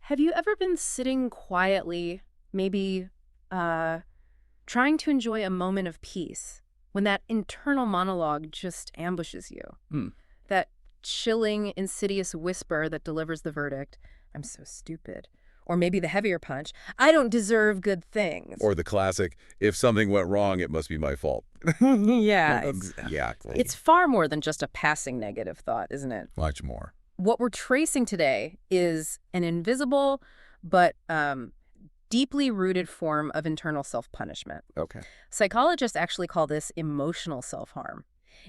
Have you ever been sitting quietly, maybe trying to enjoy a moment of peace, when that internal monologue just ambushes you? Hmm. That chilling, insidious whisper that delivers the verdict, I'm so stupid. Or maybe the heavier punch, I don't deserve good things. Or the classic, if something went wrong, it must be my fault. Yeah. Exactly. It's far more than just a passing negative thought, isn't it? Much more. What we're tracing today is an invisible but deeply rooted form of internal self-punishment. Okay. Psychologists actually call this emotional self-harm.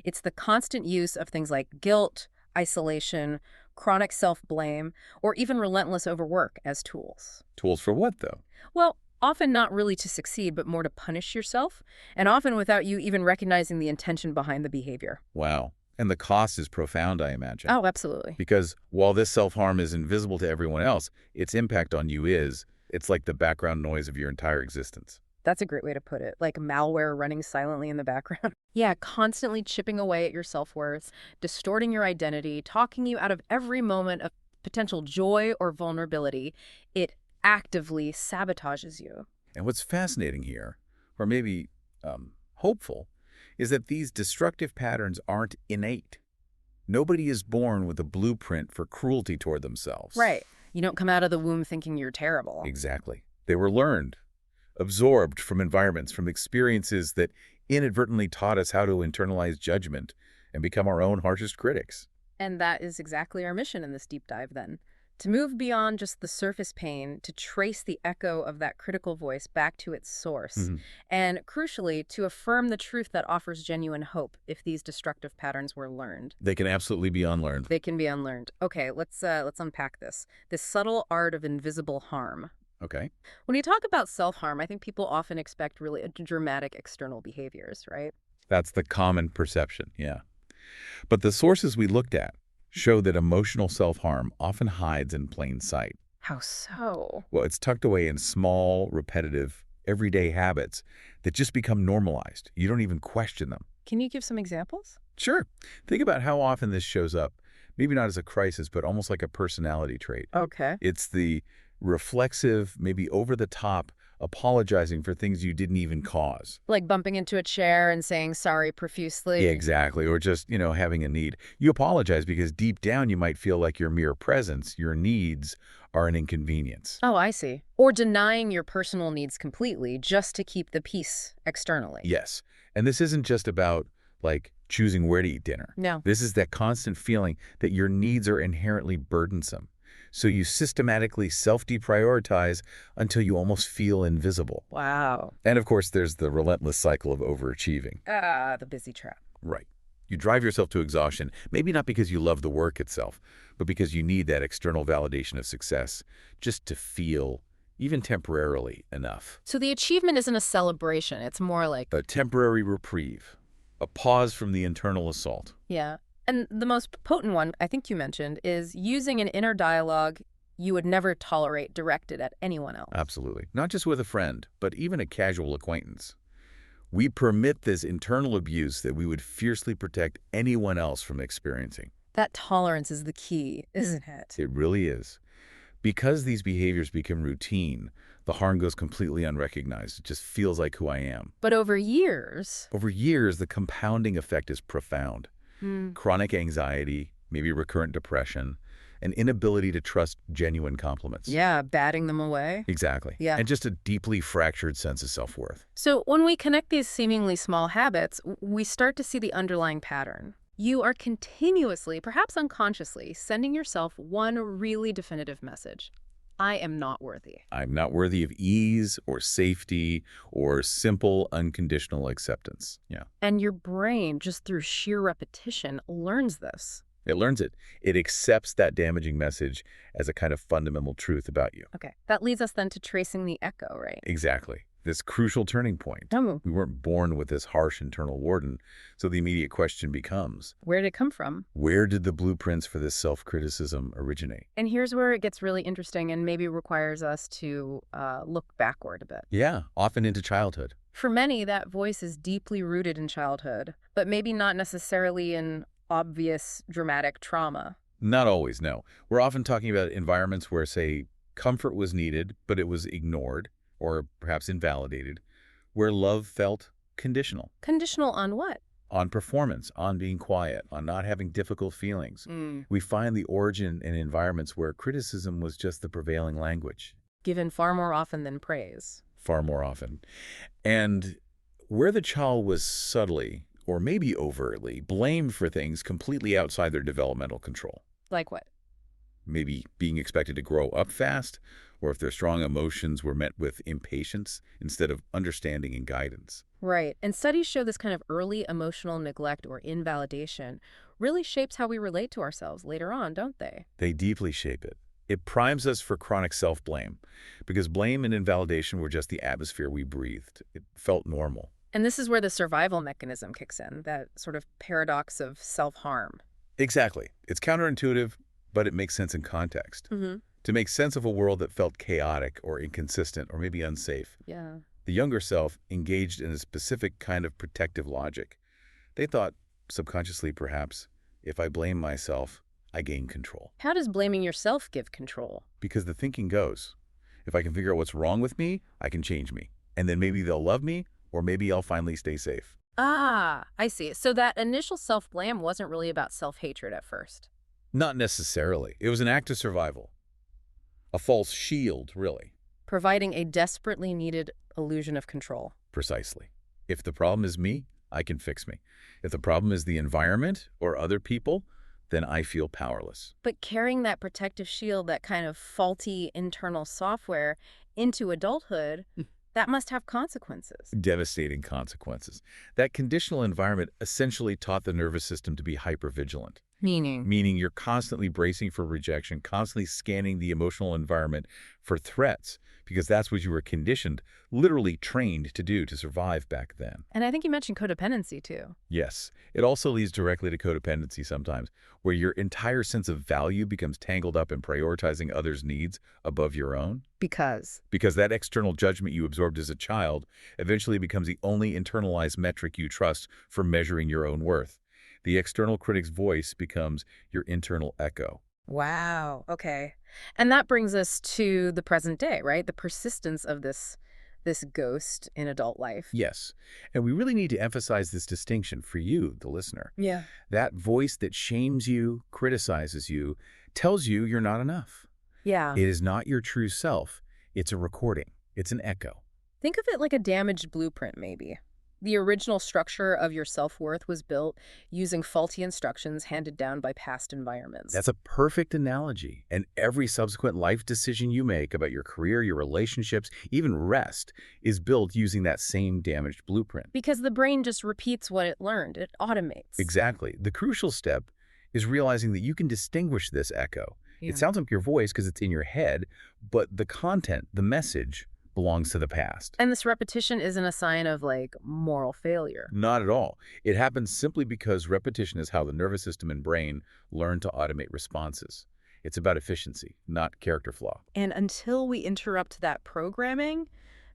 It's the constant use of things like guilt, isolation, chronic self-blame, or even relentless overwork as tools. Tools for what, though? Well, often not really to succeed, but more to punish yourself, and often without you even recognizing the intention behind the behavior. Wow. And the cost is profound, I imagine. Oh, absolutely. Because while this self-harm is invisible to everyone else, its impact on you is, it's like the background noise of your entire existence. That's a great way to put it, like malware running silently in the background. Yeah, constantly chipping away at your self-worth, distorting your identity, talking you out of every moment of potential joy or vulnerability. It actively sabotages you. And what's fascinating here, or maybe hopeful, is that these destructive patterns aren't innate. Nobody is born with a blueprint for cruelty toward themselves. Right. You don't come out of the womb thinking you're terrible. Exactly. They were learned, absorbed from environments, from experiences that inadvertently taught us how to internalize judgment and become our own harshest critics. And that is exactly our mission in this deep dive then. To move beyond just the surface pain, to trace the echo of that critical voice back to its source. And crucially, to affirm the truth that offers genuine hope if these destructive patterns were learned. They can absolutely be unlearned. They can be unlearned. Okay, let's unpack this. This subtle art of invisible harm. Okay. When you talk about self-harm, I think people often expect really dramatic external behaviors, right? That's the common perception, yeah. But the sources we looked at show that emotional self-harm often hides in plain sight. How so? Well, it's tucked away in small, repetitive, everyday habits that just become normalized. You don't even question them. Can you give some examples? Sure. Think about how often this shows up, maybe not as a crisis, but almost like a personality trait. Okay. It's the reflexive, maybe over-the-top, apologizing for things you didn't even cause. Like bumping into a chair and saying sorry profusely. Yeah, exactly. Or just, having a need. You apologize because deep down you might feel like your mere presence, your needs, are an inconvenience. Oh, I see. Or denying your personal needs completely just to keep the peace externally. Yes. And this isn't just about, choosing where to eat dinner. No. This is that constant feeling that your needs are inherently burdensome. So you systematically self-deprioritize until you almost feel invisible. Wow. And of course, there's the relentless cycle of overachieving. The busy trap. Right. You drive yourself to exhaustion, maybe not because you love the work itself, but because you need that external validation of success just to feel, even temporarily, enough. So the achievement isn't a celebration. It's more like A temporary reprieve, a pause from the internal assault. Yeah. And the most potent one, I think you mentioned, is using an inner dialogue you would never tolerate directed at anyone else. Absolutely. Not just with a friend, but even a casual acquaintance. We permit this internal abuse that we would fiercely protect anyone else from experiencing. That tolerance is the key, isn't it? It really is. Because these behaviors become routine, the harm goes completely unrecognized. It just feels like who I am. But over years... Over years, the compounding effect is profound. Chronic anxiety, maybe recurrent depression, an inability to trust genuine compliments. Yeah, batting them away. Exactly. Yeah. And just a deeply fractured sense of self-worth. So when we connect these seemingly small habits, we start to see the underlying pattern. You are continuously, perhaps unconsciously, sending yourself one really definitive message. I am not worthy. I'm not worthy of ease or safety or simple, unconditional acceptance. Yeah. And your brain, just through sheer repetition, learns this. It learns it. It accepts that damaging message as a kind of fundamental truth about you. Okay. That leads us then to tracing the echo, right? Exactly. This crucial turning point. Oh. We weren't born with this harsh internal warden, so the immediate question becomes, Where did it come from? where did the blueprints for this self-criticism originate? And here's where it gets really interesting and maybe requires us to look backward a bit. Yeah, often into childhood. For many, that voice is deeply rooted in childhood, but maybe not necessarily in obvious dramatic trauma. Not always, no. We're often talking about environments where, say, Comfort was needed, but it was ignored or perhaps invalidated, where love felt conditional. Conditional on what? On performance, on being quiet, on not having difficult feelings. We find the origin in environments where criticism was just the prevailing language. Given far more often than praise. Far more often. And where the child was subtly, or maybe overtly, blamed for things completely outside their developmental control. Like what? Maybe being expected to grow up fast, or if their strong emotions were met with impatience instead of understanding and guidance. Right. And studies show this kind of early emotional neglect or invalidation really shapes how we relate to ourselves later on, don't they? They deeply shape it. It primes us for chronic self-blame, because blame and invalidation were just the atmosphere we breathed. It felt normal. And this is where the survival mechanism kicks in, that sort of paradox of self-harm. Exactly. It's counterintuitive, but it makes sense in context. To make sense of a world that felt chaotic or inconsistent or maybe unsafe. Yeah. The younger self engaged in a specific kind of protective logic. They thought, subconsciously perhaps, if I blame myself, I gain control. How does blaming yourself give control? Because the thinking goes, if I can figure out what's wrong with me, I can change me. And then maybe they'll love me, or maybe I'll finally stay safe. Ah, I see. So that initial self-blame wasn't really about self-hatred at first. Not necessarily. It was an act of survival. A false shield, really. Providing a desperately needed illusion of control. Precisely. If the problem is me, I can fix me. If the problem is the environment or other people, then I feel powerless. But carrying that protective shield, that kind of faulty internal software, into adulthood, that must have consequences. Devastating consequences. That conditional environment essentially taught the nervous system to be hypervigilant. Meaning you're constantly bracing for rejection, constantly scanning the emotional environment for threats, because that's what you were conditioned, literally trained to do to survive back then. And I think you mentioned codependency too. Yes. It also leads directly to codependency sometimes, where your entire sense of value becomes tangled up in prioritizing others' needs above your own. Because Because that external judgment you absorbed as a child eventually becomes the only internalized metric you trust for measuring your own worth. The external critic's voice becomes your internal echo. Wow. Okay. And that brings us to the present day, right? The persistence of this ghost in adult life. Yes, and we really need to emphasize this distinction for you, the listener. Yeah. That voice that shames you, criticizes you, tells you you're not enough. Yeah. It is not your true self. It's a recording. It's an echo. Think of it like a damaged blueprint, maybe. The original structure of your self-worth was built using faulty instructions handed down by past environments. That's a perfect analogy. And every subsequent life decision you make about your career, your relationships, even rest, is built using that same damaged blueprint. Because the brain just repeats what it learned. It automates. Exactly. The crucial step is realizing that you can distinguish this echo. Yeah. It sounds like your voice because it's in your head, but the content, the message, belongs to the past. And this repetition isn't a sign of, like, moral failure. Not at all. It happens simply because repetition is how the nervous system and brain learn to automate responses. It's about efficiency, not character flaw. And until we interrupt that programming,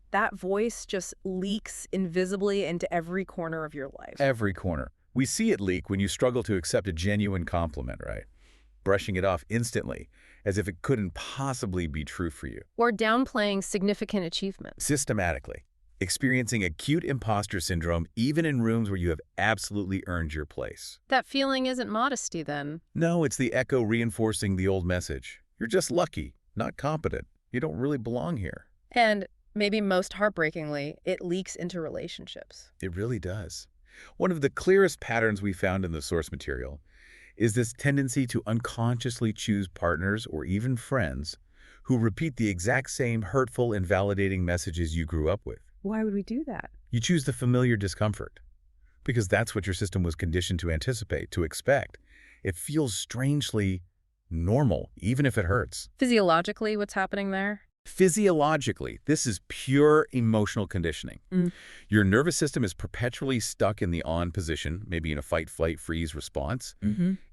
that voice just leaks invisibly into every corner of your life. Every corner. We see it leak when you struggle to accept a genuine compliment, right? Brushing it off instantly, as if it couldn't possibly be true for you. Or downplaying significant achievements. Systematically. Experiencing acute imposter syndrome even in rooms where you have absolutely earned your place. That feeling isn't modesty, then. No, it's the echo reinforcing the old message. You're just lucky, not competent. You don't really belong here. And maybe most heartbreakingly, it leaks into relationships. It really does. One of the clearest patterns we found in the source material is this tendency to unconsciously choose partners or even friends who repeat the exact same hurtful, invalidating messages you grew up with. Why would we do that? You choose the familiar discomfort because that's what your system was conditioned to anticipate, to expect. It feels strangely normal, even if it hurts. Physiologically, what's happening there? Physiologically, this is pure emotional conditioning. Your nervous system is perpetually stuck in the on position, maybe in a fight, flight, freeze response.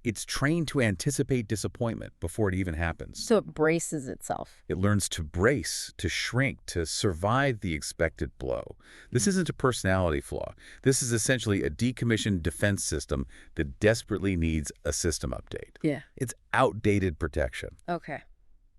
It's trained to anticipate disappointment before it even happens. So it braces itself. It learns to brace, to shrink, to survive the expected blow. This isn't a personality flaw. This is essentially a decommissioned defense system that desperately needs a system update. Yeah. It's outdated protection. Okay.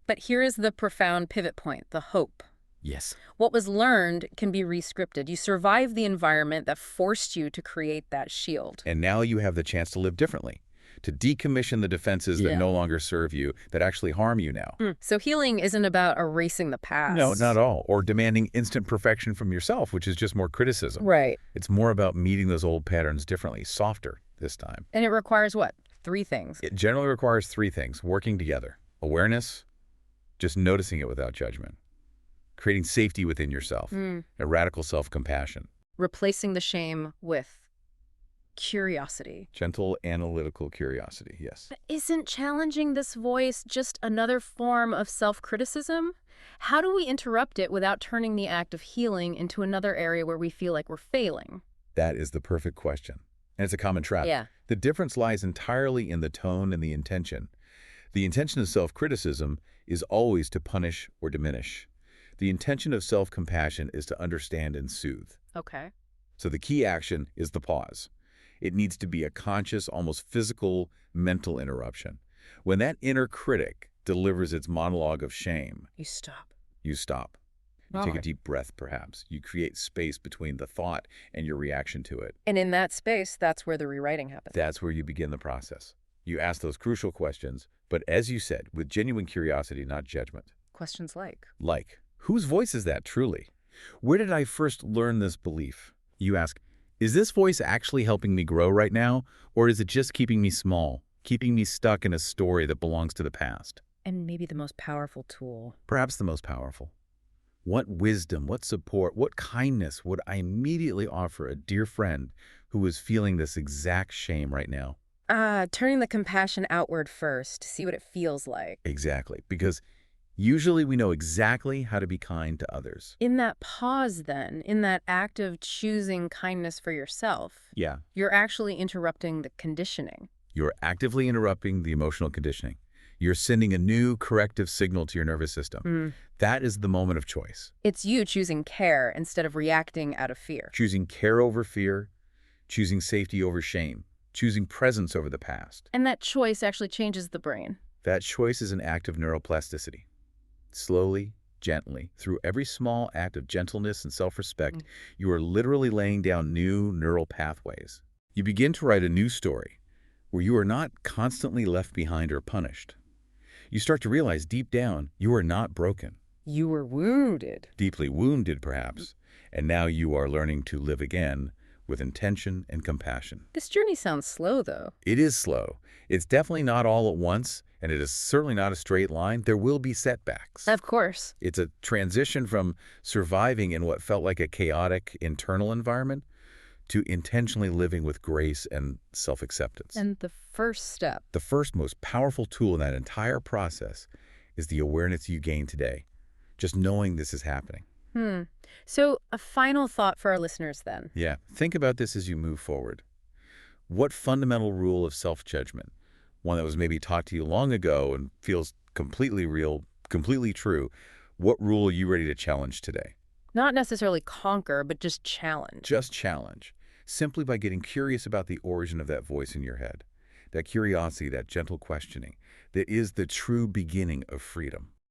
But here is the profound pivot point, the hope. Yes. What was learned can be re-scripted. You survived the environment that forced you to create that shield. And now you have the chance to live differently, to decommission the defenses that no longer serve you, that actually harm you now. So healing isn't about erasing the past. No, not at all. Or demanding instant perfection from yourself, which is just more criticism. Right. It's more about meeting those old patterns differently, softer this time. And it requires what? 3 things. It generally requires 3 things, working together. Awareness, just noticing it without judgment. Creating safety within yourself, a radical self-compassion. Replacing the shame with curiosity. Gentle, analytical curiosity, yes. But isn't challenging this voice just another form of self-criticism? How do we interrupt it without turning the act of healing into another area where we feel like we're failing? That is the perfect question. And it's a common trap. Yeah. The difference lies entirely in the tone and the intention. The intention of self-criticism is always to punish or diminish. The intention of self-compassion is to understand and soothe. Okay. So the key action is the pause. It needs to be a conscious, almost physical, mental interruption. When that inner critic delivers its monologue of shame, You stop. you stop. You take a deep breath, perhaps. You create space between the thought and your reaction to it. And in that space, that's where the rewriting happens. That's where you begin the process. You ask those crucial questions, but as you said, with genuine curiosity, not judgment. Questions like? Like, whose voice is that truly? Where did I first learn this belief? You ask, is this voice actually helping me grow right now, or is it just keeping me small, keeping me stuck in a story that belongs to the past? And maybe the most powerful tool. Perhaps the most powerful. What wisdom, what support, what kindness would I immediately offer a dear friend who is feeling this exact shame right now? Turning the compassion outward first to see what it feels like. Exactly, because usually we know exactly how to be kind to others. In that pause then, in that act of choosing kindness for yourself, Yeah, you're actually interrupting the conditioning. you're actively interrupting the emotional conditioning. You're sending a new corrective signal to your nervous system. That is the moment of choice. It's you choosing care instead of reacting out of fear. Choosing care over fear, choosing safety over shame, choosing presence over the past. And that choice actually changes the brain. That choice is an act of neuroplasticity. Slowly, gently, through every small act of gentleness and self-respect, you are literally laying down new neural pathways. You begin to write a new story where you are not constantly left behind or punished. You start to realize deep down you are not broken. You were wounded. Deeply wounded, perhaps, and now you are learning to live again with intention and compassion. This journey sounds slow, though. It is slow. It's definitely not all at once, and it is certainly not a straight line. There will be setbacks. Of course. It's a transition from surviving in what felt like a chaotic internal environment to intentionally living with grace and self-acceptance. And the first step. The first most powerful tool in that entire process is the awareness you gain today, just knowing this is happening. So a final thought for our listeners then. Yeah, think about this as you move forward. What fundamental rule of self-judgment, one that was maybe taught to you long ago and feels completely real, completely true, what rule are you ready to challenge today? Not necessarily conquer, but just challenge. Just challenge, simply by getting curious about the origin of that voice in your head. That curiosity, that gentle questioning, that is the true beginning of freedom.